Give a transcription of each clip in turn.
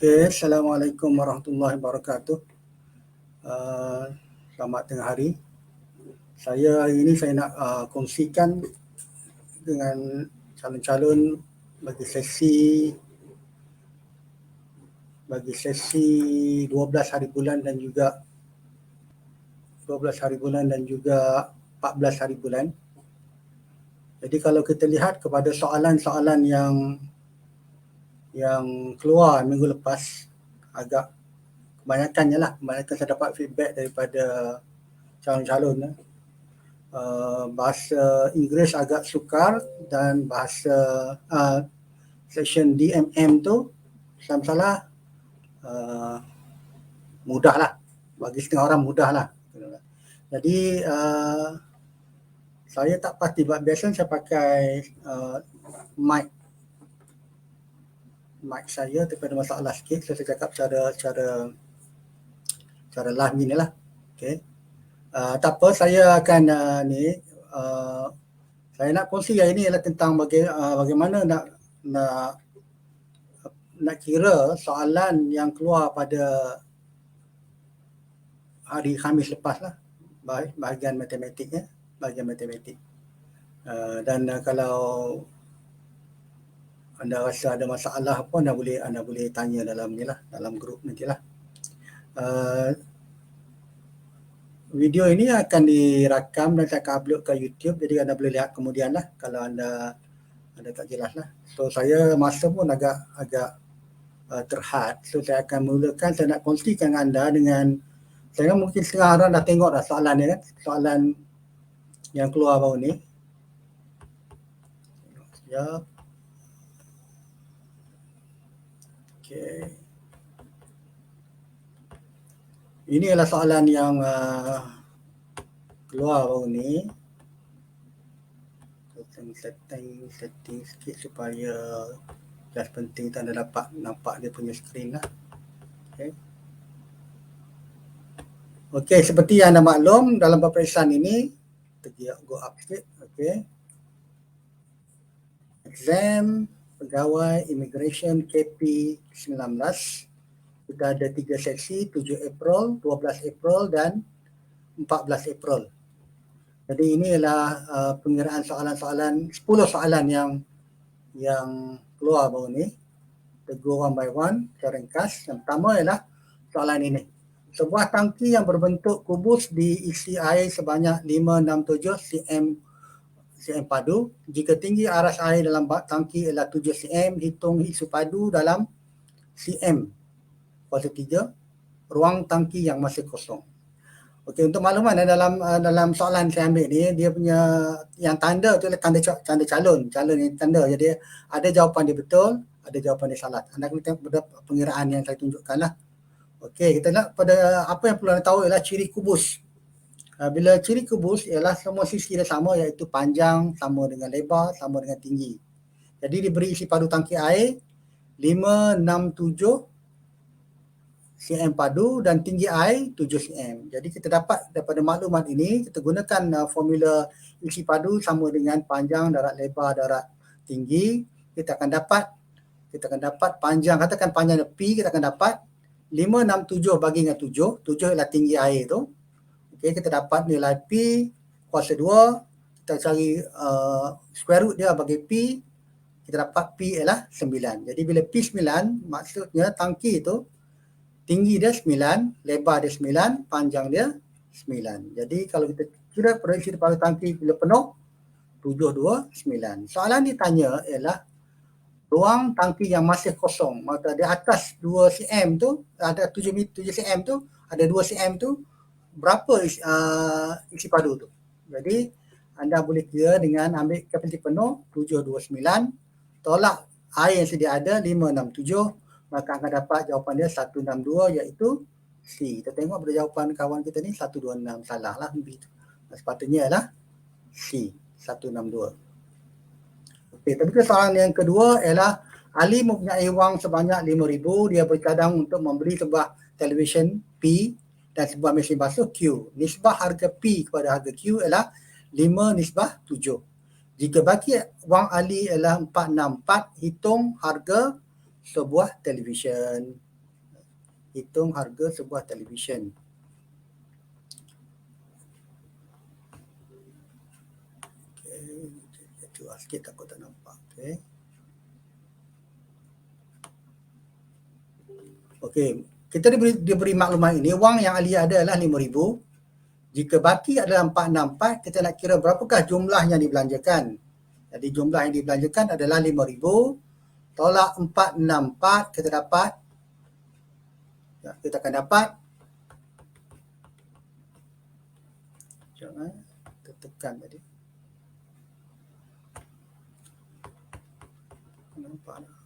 Okay, Assalamualaikum warahmatullahi wabarakatuh. Selamat tengah hari. Hari ini saya nak kongsikan dengan calon-calon bagi sesi 12 hari bulan dan juga 14 hari bulan. Jadi kalau kita lihat kepada soalan-soalan yang keluar minggu lepas, agak kebanyakan saya dapat feedback daripada calon-calon. Bahasa Inggeris agak sukar dan bahasa section DMM tu salah mudah lah. Bagi setengah orang mudah lah. Jadi saya tak pasti. Biasanya saya pakai mic saya, tapi ada masalah sikit. Saya cakap cara live ni lah. Okay. Tak apa, saya akan saya nak kongsi hari ini ialah tentang bagaimana nak kira soalan yang keluar pada hari Khamis lepas lah, bahagian matematik. Dan kalau anda rasa ada masalah apa, anda boleh tanya dalam ni lah, dalam grup nantilah. Video ini akan dirakam dan saya akan upload ke YouTube, jadi anda boleh lihat kemudian lah kalau anda tak jelas lah. So saya masa pun agak terhad. So saya akan mulakan, saya nak kongsikan dengan anda dengan, saya mungkin setengah orang dah tengok dah soalan ni kan, soalan yang keluar baru ni. Sekejap. Okay. Ini adalah soalan yang keluar baru ni. Setting sikit supaya just penting anda dapat nampak dia punya skrin lah. Okay, seperti yang anda maklum dalam peperiksaan ini, kita go up sikit. Okay. Exam Pegawai Immigration KP 19. Kita ada 3 seksi, 7 April, 12 April dan 14 April. Jadi ini adalah pengiraan soalan-soalan, 10 soalan yang keluar baru ni. Kita go one by one, secara ringkas. Yang pertama ialah soalan ini. Sebuah tangki yang berbentuk kubus diisi air sebanyak 567 cm padu. Jika tinggi aras air dalam tangki ialah 7 cm, hitung isu padu dalam cm. Fasa 3, ruang tangki yang masih kosong. Okey, untuk makluman dalam soalan saya ambil ni, dia punya yang tanda tu adalah tanda calon yang tanda. Jadi ada jawapan dia betul, ada jawapan dia salah. Anda kena tengok pada pengiraan yang saya tunjukkan lah. Okey, kita nak pada apa yang perlu anda tahu ialah ciri kubus. Bila ciri kubus ialah semua sisi dia sama, iaitu panjang sama dengan lebar sama dengan tinggi. Jadi diberi isi padu tangki air 567 cm padu dan tinggi air 7 cm. Jadi kita dapat daripada maklumat ini, kita gunakan formula isi padu sama dengan panjang darab lebar darab tinggi. Kita akan dapat panjang, katakan panjang P, kita akan dapat 567 bagi dengan 7. 7 ialah tinggi air tu. Okey, kita dapat nilai P kuasa 2. Kita cari square root dia bagi P. Kita dapat P ialah 9. Jadi bila P 9, maksudnya tangki itu tinggi dia 9, lebar dia 9, panjang dia 9. Jadi kalau kita kira proyeksi pada tangki bila penuh, 729. Soalan ditanya ialah ruang tangki yang masih kosong. Maka di atas 2 cm tu, ada 7 cm tu, ada 2 cm tu, berapa isi padu tu. Jadi anda boleh kira dengan ambil kapasiti penuh 729, tolak air yang sedia ada 567, maka akan dapat jawapan dia 162, iaitu C. Kita tengok pada jawapan kawan kita ni 126, salah lah. Sepatutnya ialah C, 162. Okey, tapi soalan yang kedua ialah Ali mempunyai wang sebanyak 5,000. Dia bercadang untuk membeli sebuah televisyen P dan sebuah mesin basuh Q. Nisbah harga P kepada harga Q ialah 5:7. Jika baki wang Ali ialah 464, hitung harga sebuah televisyen. hitung harga sebuah televisyen. Okey, cuba sikit takut tak nampak. Okey. Okey, kita diberi maklumat ini, wang yang ahli ada adalah 5,000. Jika baki adalah 464, kita nak kira berapakah jumlah yang dibelanjakan. Jadi jumlah yang dibelanjakan adalah 5,000 tolak 464, kita dapat, kita akan dapat, jangan tekan tadi. Nampak tak?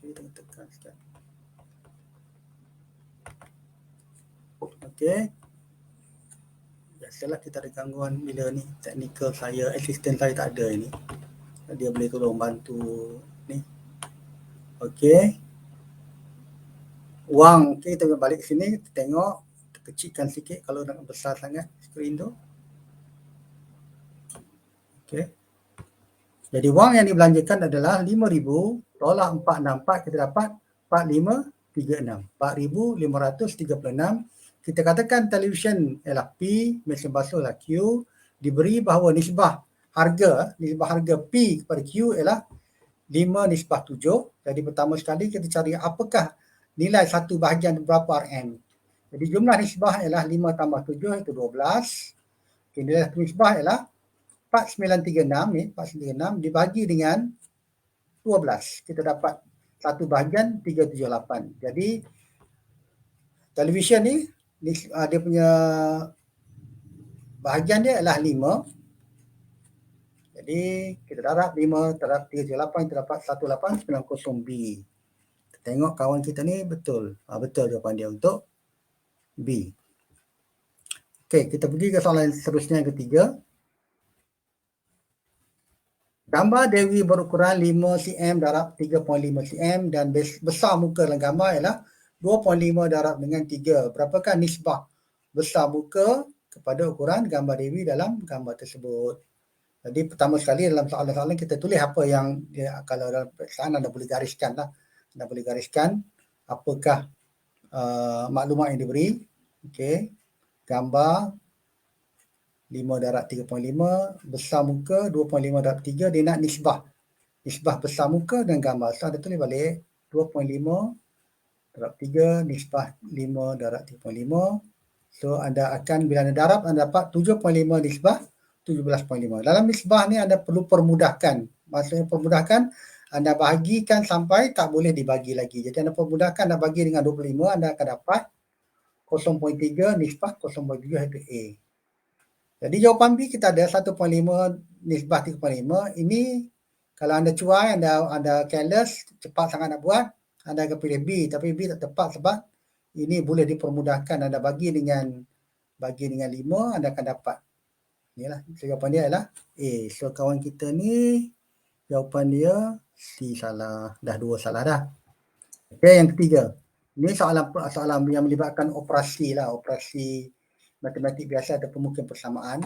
Kita tekan sekali. Okey. Biasalah kita ada gangguan bila ni teknikal saya, asisten saya tak ada ini. Dia boleh tolong bantu ni. Okey. Wang, okay, kita balik ke sini, kita tengok, kita kecilkan sikit kalau nak besar sangat skrin tu. Okey. Jadi wang yang dibelanjakan adalah 5,000 tolak 464, kita dapat 4536. 4,536. Kita katakan televisyen ialah P, mesin basuh ialah Q, diberi bahawa nisbah harga P kepada Q ialah 5:7. Jadi pertama sekali kita cari apakah nilai 1/2 berapa RM. Jadi jumlah nisbah ialah 5 tambah 7 iaitu 12. Okay, nilai satu nisbah ialah 4936 dibagi dengan 12. Kita dapat 1/378. Jadi televisyen ni dia punya bahagian dia adalah 5. Jadi kita darab 5 terhadap 378, kita dapat 1890B. Kita tengok kawan kita ni betul. Betul jawapan dia untuk B. Okey, kita pergi ke soalan seterusnya yang ketiga. Gambar Dewi berukuran 5 cm darab 3.5 cm dan besar muka dalam gambar ialah 2.5 darab dengan 3. Berapakah nisbah besar muka kepada ukuran gambar Dewi dalam gambar tersebut? Jadi pertama sekali dalam soalan-soalan kita tulis apa yang dia, kalau dalam peperiksaan anda boleh gariskan lah. Anda boleh gariskan apakah maklumat yang diberi. Okey. Gambar 5 darab 3.5, besar muka 2.5 darab 3, dia nak nisbah. Nisbah besar muka dan gambar. So, ada tulis balik 2.5 darab 3, nisbah 5 darab 3.5. So, anda akan, bila anda darab, anda dapat 7.5 nisbah 17.5. Dalam nisbah ni anda perlu permudahkan. Maksudnya permudahkan, anda bahagikan sampai tak boleh dibagi lagi. Jadi anda permudahkan, anda bagi dengan 25, anda akan dapat 0.3 nisbah 0.7 iaitu A. Jadi jawapan B kita ada 1.5 nisbah 3.5. Ini kalau anda cuai, anda careless, cepat sangat nak buat, anda akan pilih B. Tapi B tak tepat sebab ini boleh dipermudahkan. Anda bagi dengan 5, anda akan dapat. Inilah, so jawapan dia adalah A. So kawan kita ni, jawapan dia C salah. Dah 2 salah dah. Okey, yang ketiga. Ini soalan yang melibatkan operasi lah. Operasi matematik biasa ataupun mungkin persamaan.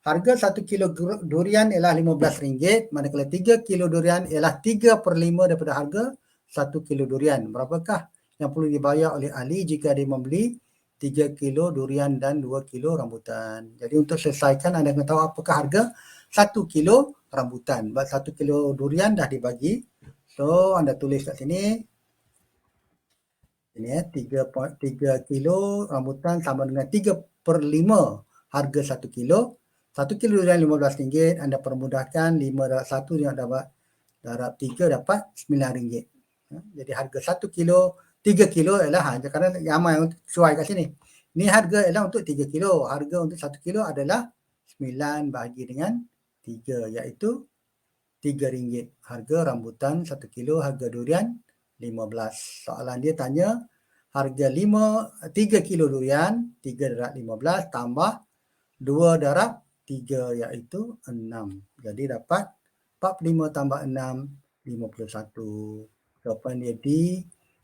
Harga 1 kilo durian ialah RM15, manakala 3 kilo durian ialah 3/5 daripada harga 1 kilo durian. Berapakah yang perlu dibayar oleh ahli jika dia membeli 3 kilo durian dan 2 kilo rambutan? Jadi untuk selesaikan, anda kena tahu apakah harga 1 kilo rambutan. 1 kilo durian dah dibagi. So anda tulis kat sini. Ini 3 kilo rambutan sama dengan 3/5 harga 1 kilo. 1 kilo durian RM15, anda permudahkan 5 darab 1 dia dapat darab 3 dapat RM9. Jadi harga 1 kilo, 3 kilo ialah, kerana ramai yang sesuai kat sini. Ini harga ialah untuk 3 kilo. Harga untuk 1 kilo adalah 9 bahagi dengan 3 iaitu RM3. Harga rambutan 1 kilo, harga durian 15. Soalan dia tanya harga 3 kilo durian, 3 darab 15 tambah 2 darab 3 iaitu 6. Jadi dapat 45 tambah 6, 51. Jawapan dia D.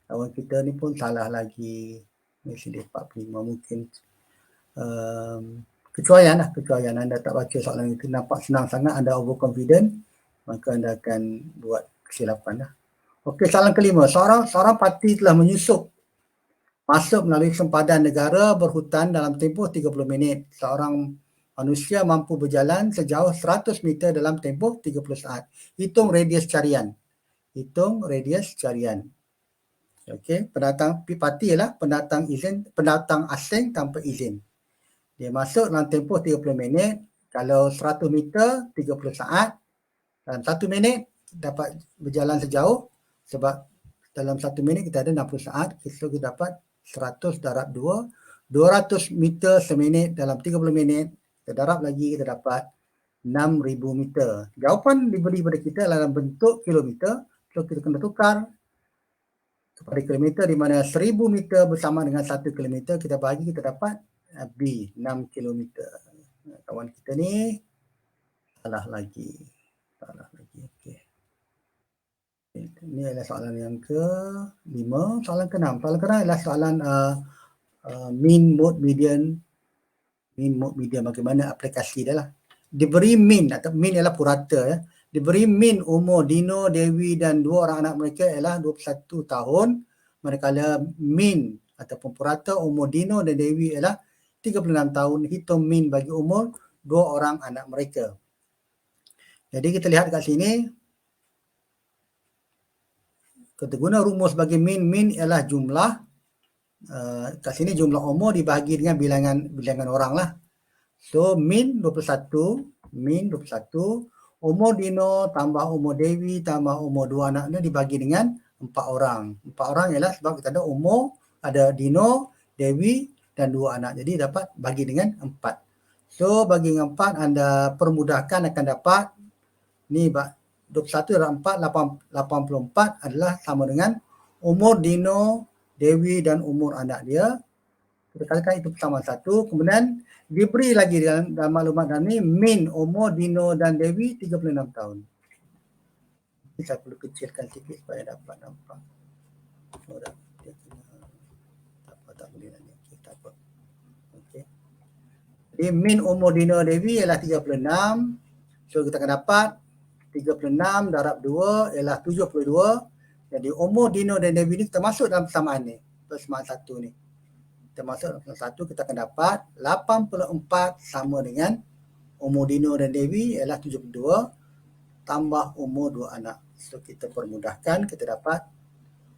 Kawan kita ni pun salah lagi. Ini sini 45 mungkin. Kecuaian lah, kecuaian. Anda tak baca soalan itu, nampak senang sangat, anda overconfident, maka anda akan buat kesilapan lah. Okey, soalan kelima. Seorang parti telah menyusup Masuk melalui sempadan negara berhutan dalam tempoh 30 minit. Seorang manusia mampu berjalan sejauh 100 meter dalam tempoh 30 saat. Hitung radius carian. Hitung radius carian. Okey, pendatang parti ialah pendatang asing tanpa izin. Dia masuk dalam tempoh 30 minit. Kalau 100 meter 30 saat. Dalam 1 minit dapat berjalan sejauh, sebab dalam 1 minit kita ada 60 saat. So kita dapat 100 darab 2, 200 meter seminit dalam 30 minit. Kita darab lagi, kita dapat 6,000 meter. Jawapan diberi kepada kita dalam bentuk kilometer. So kita kena tukar kepada kilometer, di mana 1,000 meter bersama dengan 1 kilometer. Kita bagi, kita dapat B, 6 kilometer. Kawan kita ni salah lagi. Okey. Ini adalah soalan yang ke-5. Soalan ke-6. Soalan ke-6 adalah soalan mean, mode, median. Mean, mode, median, bagaimana aplikasi dia lah. Diberi mean, atau mean ialah purata ya. Diberi mean umur Dino, Dewi dan dua orang anak mereka ialah 21 tahun. Manakala mean ataupun purata umur Dino dan Dewi ialah 36 tahun. Hitung mean bagi umur dua orang anak mereka. Jadi kita lihat kat sini, kita guna rumus bagi mean. Mean ialah jumlah, kat sini jumlah umur dibahagi dengan bilangan orang lah. So mean 21, umur Dino tambah umur Dewi tambah umur dua anaknya dibagi dengan 4 orang. 4 orang ialah sebab kita ada umur, ada Dino, Dewi dan dua anak. Jadi dapat bagi dengan 4. So bagi dengan 4, anda permudahkan akan dapat ni 21 darab 4, 84 adalah sama dengan umur Dino, Dewi dan umur anak dia. Kita katakan itu bersama satu. Kemudian diberi lagi dalam maklumat dalam ni, mean umur Dino dan Dewi 36 tahun. Ini saya perlu kecilkan sikit supaya dapat nampak. Tak boleh lagi. Okay, tak apa. Okay. Jadi mean umur Dino dan Dewi ialah 36. So kita akan dapat 36 darab 2 ialah 72. Jadi umur Dino dan Dewi ni kita masuk dalam persamaan ni. Persamaan satu ni. Kita masuk dalam persamaan satu, kita akan dapat 84 sama dengan umur Dino dan Dewi ialah 72 tambah umur dua anak. So kita permudahkan, kita dapat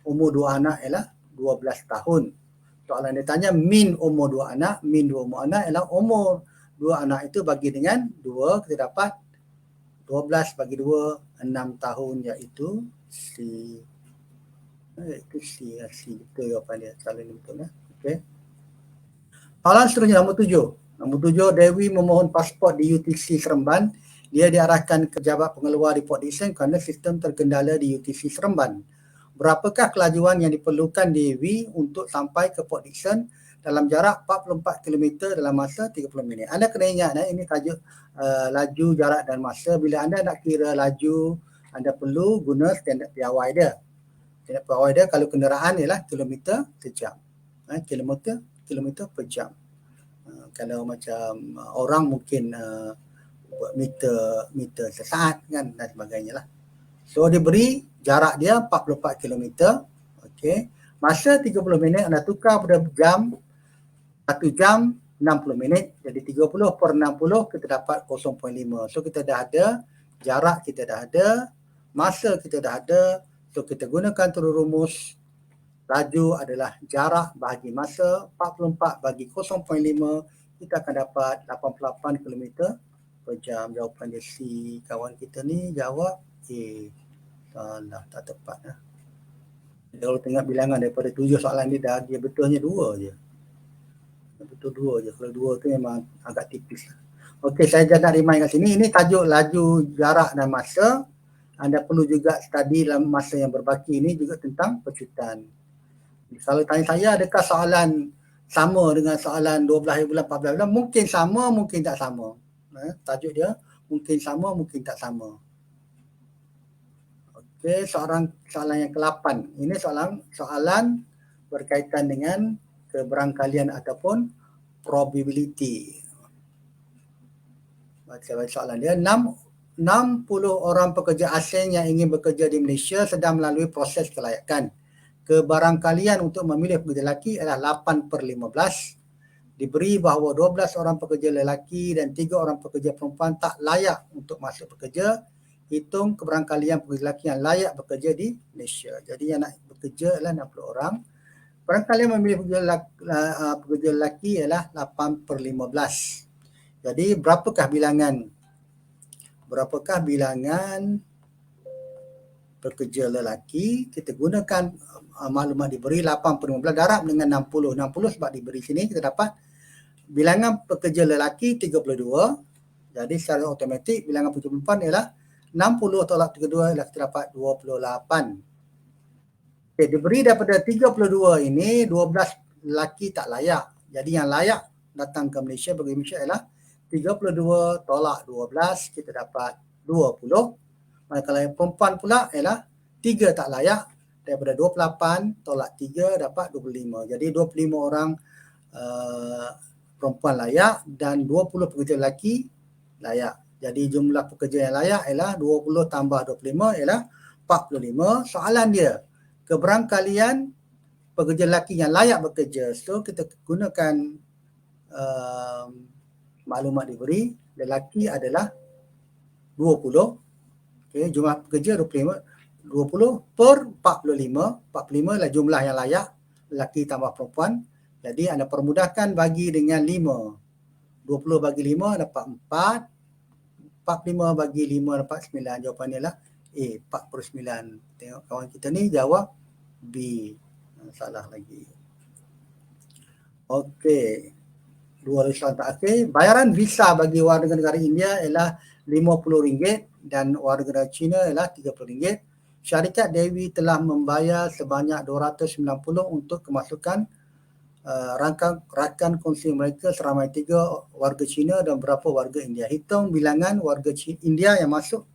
umur dua anak ialah 12 tahun. Soalan dia tanya mean umur dua anak. Mean dua umur anak ialah umur dua anak itu bagi dengan 2, kita dapat 12 bagi 2, 6 tahun, iaitu C. Itu C, betul jawapan dia. Soalan ini betul ya. Okey. Soalan seterusnya nombor 7. Nombor 7, Dewi memohon pasport di UTC Seremban. Dia diarahkan ke pejabat pengeluar di Port Dickson kerana sistem terkendala di UTC Seremban. Berapakah kelajuan yang diperlukan Dewi untuk sampai ke Port Dickson dalam jarak 44 km dalam masa 30 minit. Anda kena ingat, ini tajuk laju, jarak dan masa. Bila anda nak kira laju, anda perlu guna standard piawai dia. Standard piawai dia kalau kenderaan ialah kilometer sejam. Kilometer per jam. Kalau macam orang mungkin meter sesaat kan dan sebagainya lah. So diberi jarak dia 44 km. Okey. Masa 30 minit anda tukar pada jam, 1 jam 60 minit. Jadi 30 per 60 kita dapat 0.5. So kita dah ada jarak, kita dah ada masa, kita dah ada. So kita gunakan turun rumus. Laju adalah jarak bahagi masa, 44 bagi 0.5, kita akan dapat 88 km per jam. Jawapan dia C. Kawan kita ni jawab A. Salah, tak tepat lah. Kalau tengok bilangan daripada 7 soalan dia betulnya 2 je. Betul 2 je. Kalau 2 tu memang agak tipis. Okey, saya jangan remind kat sini. Ini tajuk laju, jarak dan masa. Anda perlu juga study dalam masa yang berbaki ini juga tentang pecutan. Kalau tanya saya, adakah soalan sama dengan soalan 12 bulan, 14 bulan? Mungkin sama, mungkin tak sama. Tajuk dia mungkin sama, mungkin tak sama. Okey, soalan yang ke-8. Ini soalan berkaitan dengan keberangkalian ataupun probability. Baca soalan dia. 60 orang pekerja asing yang ingin bekerja di Malaysia sedang melalui proses kelayakan. Kebarangkalian untuk memilih pekerja lelaki adalah 8/15. Diberi bahawa 12 orang pekerja lelaki dan 3 orang pekerja perempuan tak layak untuk masuk bekerja, hitung kebarangkalian pekerja lelaki yang layak bekerja di Malaysia. Jadi yang nak bekerja adalah 60 orang. Barangkalian memilih pekerja lelaki ialah 8/15. Jadi berapakah bilangan pekerja lelaki? Kita gunakan maklumat diberi 8/15 darab dengan 60. 60 sebab diberi sini kita dapat bilangan pekerja lelaki 32. Jadi secara automatik bilangan pekerja perempuan ialah 60 tolak 32 ialah kita dapat 28. Okay, diberi daripada 32 ini 12 lelaki tak layak. Jadi yang layak datang ke Malaysia bagi Malaysia ialah 32 tolak 12 kita dapat 20. Manakala yang perempuan pula ialah 3 tak layak, daripada 28 tolak 3 dapat 25. Jadi 25 orang perempuan layak dan 20 pekerja lelaki layak. Jadi jumlah pekerja yang layak ialah 20 tambah 25 ialah 45. Soalan dia, kebarangkalian pekerja lelaki yang layak bekerja. So kita gunakan maklumat diberi, lelaki adalah 20. Okay, jumlah pekerja 25, 20 per 45. 45 adalah jumlah yang layak, lelaki tambah perempuan. Jadi anda permudahkan bagi dengan 5. 20 bagi 5 dapat 4. 45 bagi 5 dapat 9. Jawapannya adalah A, 49. Tengok kawan kita ni jawab B. Salah lagi. Okey. Dua soalan terakhir. Bayaran visa bagi warga negara India ialah RM50 dan warga negara China ialah RM30. Syarikat Dewi telah membayar sebanyak $290 untuk kemasukan rakan kongsi mereka seramai 3 warga China dan berapa warga India. Hitung bilangan warga India yang masuk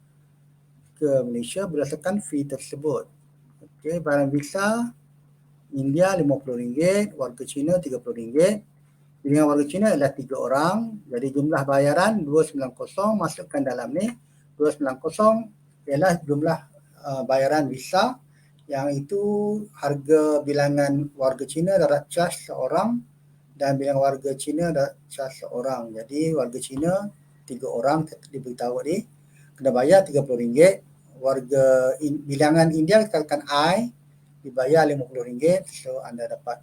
ke Malaysia berdasarkan fee tersebut. Okey, bayaran visa India RM50, warga China RM30. Dengan warga Cina adalah 3 orang. Jadi jumlah bayaran 290 masukkan dalam ni. 290 ialah jumlah bayaran visa, yang itu harga bilangan warga Cina darat cas seorang dan bilangan warga Cina darat cas seorang. Jadi warga Cina 3 orang diberitahu ni kena bayar RM30. Warga bilangan India katakan I dibayar RM50. So anda dapat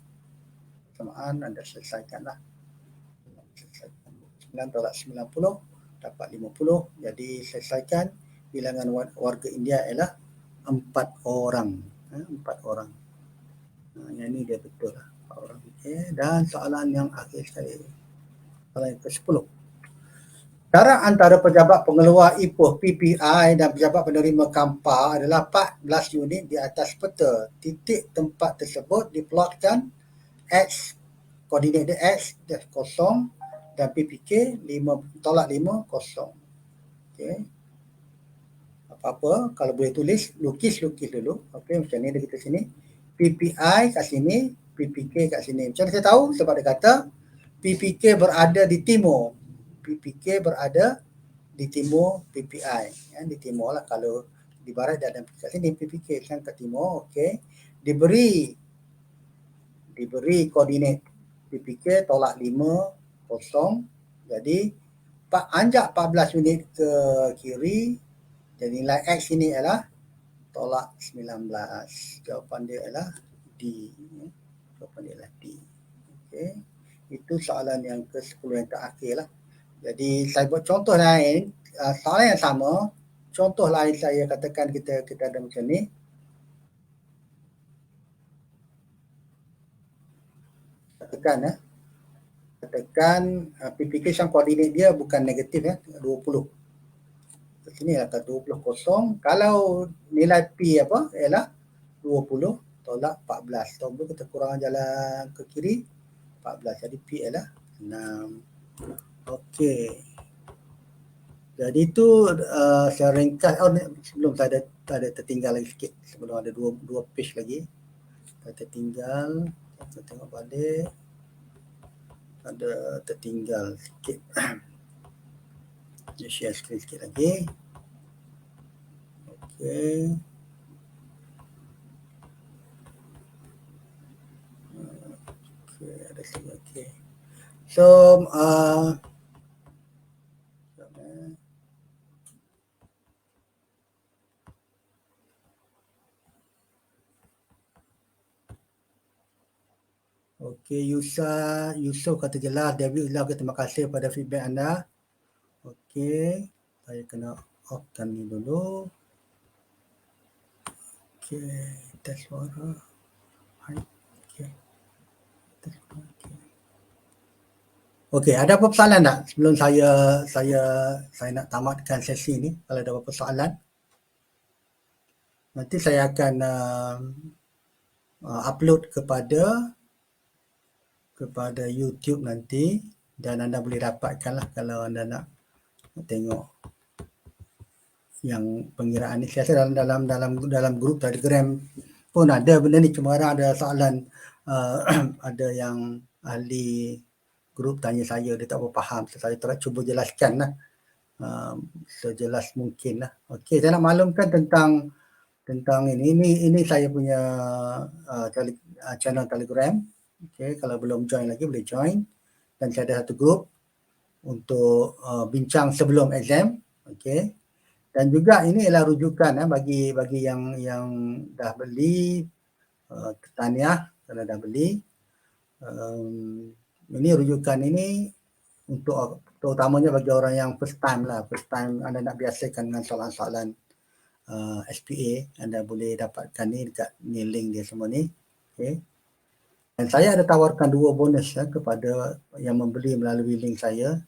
samaan, anda selesaikanlah. 9 tolak 90 dapat 50. Jadi selesaikan bilangan warga India ialah 4 orang. 4 orang. Yang ini dia betul lah. 4 orang. Okay. Dan soalan yang akhir sekali. Soalan yang ke-10. Jarak antara pejabat pengeluar Ipoh PPI dan pejabat penerima KAMPA adalah 14 unit di atas peta. Titik tempat tersebut diplotkan X, koordinat dia X, dia 0 dan PPK 5 tolak 5 kosong. Okey. Apa-apa kalau boleh tulis, lukis dulu. Okey, macam ni dia kata sini. PPI kat sini, PPK kat sini. Macam saya tahu sebab dia kata PPK berada di timur. PPK berada di timur PPI. Ya, di timur lah. Kalau di barat dia ada kat sini PPK kan kat timur. Okey. Diberi koordinat PPK tolak 5 kosong. Jadi anjak 14 unit ke kiri. Jadi nilai X ini adalah tolak 19. Jawapan dia adalah D. Jawapan dia adalah D. Okey. Itu soalan yang ke-10 yang terakhir lah. Jadi saya buat contoh lain. Soalan yang sama. Contoh lain saya katakan kita ada macam ni. Katakan application koordinat dia bukan negatif 20. Kat sini kata 20 kosong. Kalau nilai P apa ialah 20 tolak 14. So kita kurang jalan ke kiri 14. Jadi P ialah 6. Okey. Jadi itu saya ringkas. Sebelum saya ada tertinggal lagi sikit. Sebelum ada dua page lagi. Saya tertinggal. Kita tengok balik. Ada tertinggal sikit. Saya share screen sikit lagi. Okey. Okay. So, okey, Yusof kata jelas. David Ilham kata terima kasih pada feedback anda. Okey, saya kena offkan ni dulu. Okey, tes suara. Hai. Okey. Okey, ada apa persoalan tak sebelum saya nak tamatkan sesi ni? Kalau ada apa soalan, nanti saya akan upload kepada YouTube nanti dan anda boleh dapatkanlah kalau anda nak tengok yang pengiraan ni. Saya rasa dalam grup Telegram pun ada benda ni, cuma orang ada soalan ada yang ahli grup tanya saya, dia tak faham. So, saya terus cuba jelaskan lah sejelas mungkin lah. Okey, saya nak maklumkan tentang ini saya punya channel Telegram. Okey, kalau belum join lagi boleh join. Dan saya ada satu grup untuk bincang sebelum exam. Okey. Dan juga ini ialah rujukan bagi yang dah beli tahniah kalau dah beli. Ini rujukan ini untuk terutamanya bagi orang yang first time anda nak biasakan dengan soalan-soalan SPA, anda boleh dapatkan ni dekat ni link dia semua ni. Okay. Dan saya ada tawarkan 2 bonus kepada yang membeli melalui link saya,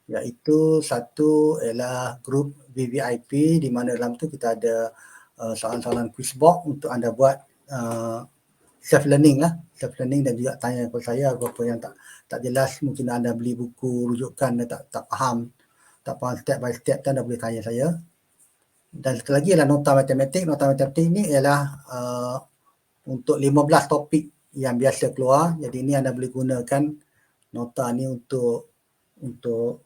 iaitu satu ialah grup VVIP di mana dalam tu kita ada soalan-soalan quiz box untuk anda buat self learning dan juga tanya kepada saya apa-apa yang tak jelas, mungkin anda beli buku rujukan dan tak faham step by step, anda boleh tanya saya. Dan sekali lagi ialah nota matematik ni ialah untuk 15 topik yang biasa keluar, jadi ini anda boleh gunakan nota ni untuk anda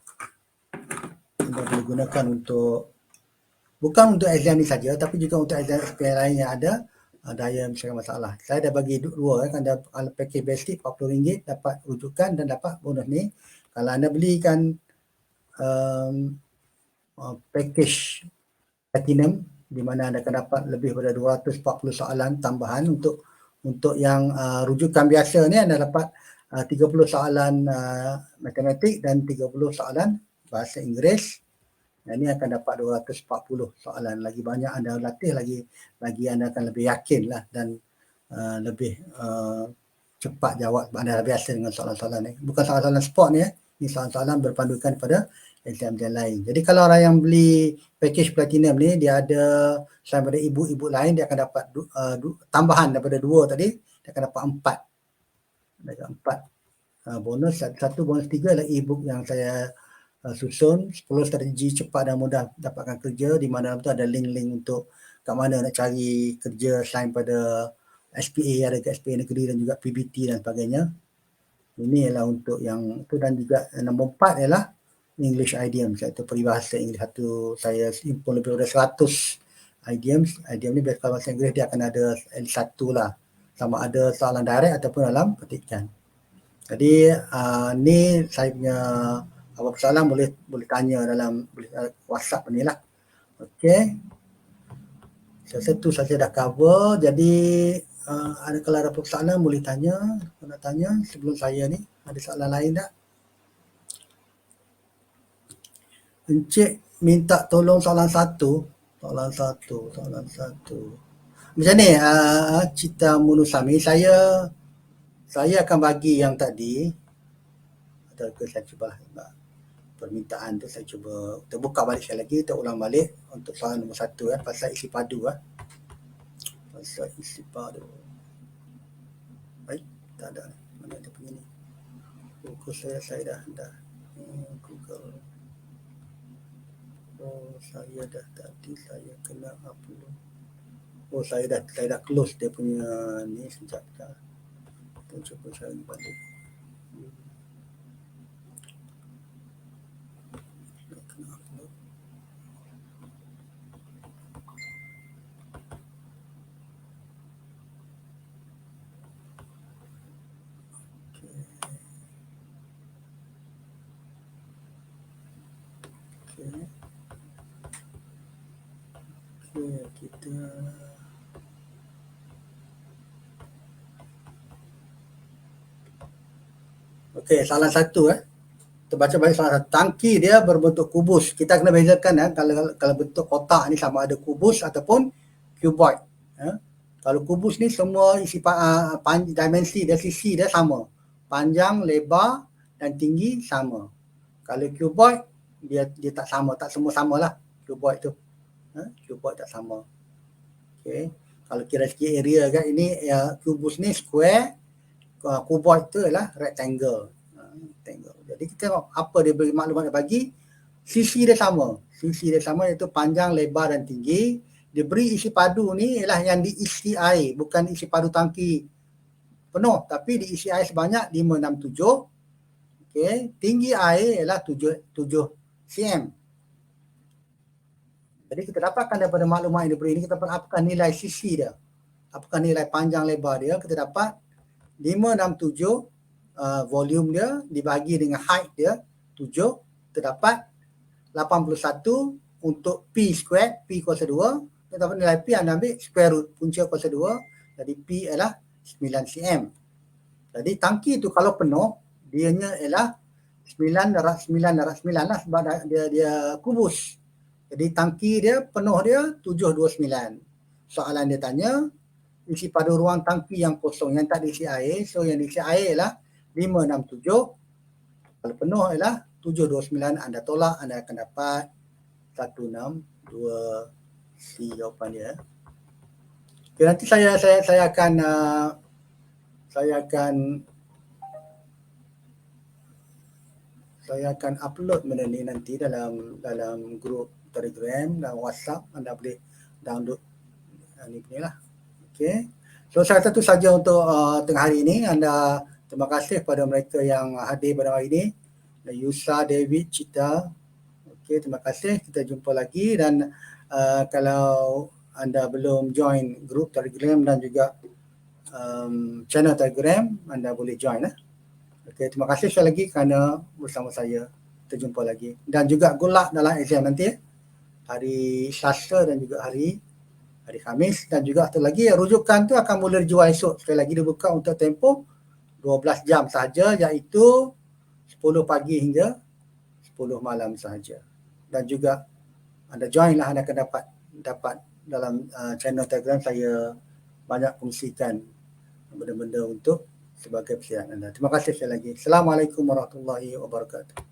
boleh gunakan untuk bukan untuk exam ni saja tapi juga untuk exam SPM lain yang ada daya misalkan masalah. Saya dah bagi 2 kan, ada package basic RM40 dapat rujukan dan dapat bonus ni. Kalau anda belikan package platinum di mana anda akan dapat lebih daripada 240 soalan tambahan untuk yang rujukan biasa ni, anda dapat 30 soalan matematik dan 30 soalan bahasa Inggeris. Ini akan dapat 240 soalan. Lagi banyak anda latih, lagi anda akan lebih yakin lah dan lebih cepat jawab. Anda dah biasa dengan soalan-soalan ni. Bukan soalan-soalan sport ni. Ini soalan-soalan berpandukan pada exam-exam lain. Jadi kalau orang yang beli package platinum ni, dia ada selain daripada ibu-ibu lain, dia akan dapat tambahan daripada 2 tadi, dia akan dapat 4 bonus. Satu bonus 3 adalah e-book yang saya susun 10 strategi cepat dan mudah dapatkan kerja, di mana tu ada link-link untuk kat mana nak cari kerja selain pada SPA, ada ke SPA negeri dan juga PBT dan sebagainya. Ini ialah untuk yang tu. Dan juga nombor 4 ialah English idioms, iaitu peribahasa Inggeris. Satu saya impun lebih dari 100 idioms. Idiom ni kalau bahasa Inggeris dia akan ada satu lah, sama ada soalan direct ataupun dalam petikan. Jadi ni saya punya apa persoalan boleh tanya dalam WhatsApp ni lah. Okey. Saya rasa tu saja dah cover. Jadi kalau ada persoalan boleh tanya. Kalau nak tanya sebelum saya ni, ada soalan lain tak? Encik minta tolong soalan satu. Macam ni, Cita Munusami, saya akan bagi yang tadi, atau saya cuba permintaan tu, saya cuba terbuka balik sekali lagi, kita ulang balik untuk soalan nombor 1 pasal isi padu. Pasal isi padu. Baik, tak ada. Mana dia punya ni? Buku saya dah Google. Saya dah tadi saya kena upload. Saya dah close dia punya ni sekejap. Kita cuba cari balik. Okay, kita okey, salah satu kita baca balik salah satu. Tangki dia berbentuk kubus. Kita kena bezakan kalau bentuk kotak ni sama ada kubus ataupun cuboid. Kalau kubus ni semua isi dimensi dia, sisi dia sama. Panjang, lebar dan tinggi sama. Kalau cuboid dia tak sama, tak semua samalah cuboid tu. Cuboid tak sama. Okey. Kalau kira sikit area kan, ini kubus ni square, cuboid tu ialah rectangle. Jadi kita tengok apa dia beri maklumat dia bagi. Sisi dia sama. Sisi dia sama iaitu panjang, lebar dan tinggi. Dia beri isi padu ni ialah yang diisi air, bukan isi padu tangki penuh, tapi diisi air sebanyak 567. Okey, tinggi air ialah 7 cm. Jadi kita dapatkan daripada maklumat yang diberi ini, kita dapat apakah nilai sisi dia, apakah nilai panjang lebar dia. Kita dapat 567 volume dia dibagi dengan height dia 7, terdapat 81 untuk P squared, P kuasa 2. Kita dapat nilai P, anda ambil square root punca kuasa 2, jadi P ialah 9 cm. Jadi tangki tu kalau penuh, dianya ialah 9/9 lah, sebab dia kubus. Jadi tangki dia penuh dia 729. Soalan dia tanya, isi padu ruang tangki yang kosong, yang tak diisi air. So yang diisi air ialah 567. Kalau penuh ialah 729. Anda tolak, anda akan dapat 162 C jawapan dia. Okay, nanti saya akan upload benda ni nanti dalam grup Telegram dan WhatsApp. Anda boleh download ni punya lah. Okey. So saya satu saja untuk tengah hari ini. Anda terima kasih kepada mereka yang hadir pada hari ini. Yusa, David, Cita. Okey, terima kasih. Kita jumpa lagi, dan kalau anda belum join grup Telegram dan juga channel Telegram, anda boleh join. Okey, terima kasih sekali lagi kerana bersama saya. Kita jumpa lagi. Dan juga good luck dalam exam nanti. Hari Selasa dan juga hari Khamis. Dan juga satu lagi, rujukan tu akan mula dijual esok. Sekali lagi dibuka untuk tempoh 12 jam sahaja, iaitu 10 pagi hingga 10 malam sahaja. Dan juga anda join lah, anda akan dapat dalam channel Telegram saya banyak kongsikan benda-benda untuk sebagai persiapan anda. Terima kasih sekali lagi. Assalamualaikum warahmatullahi wabarakatuh.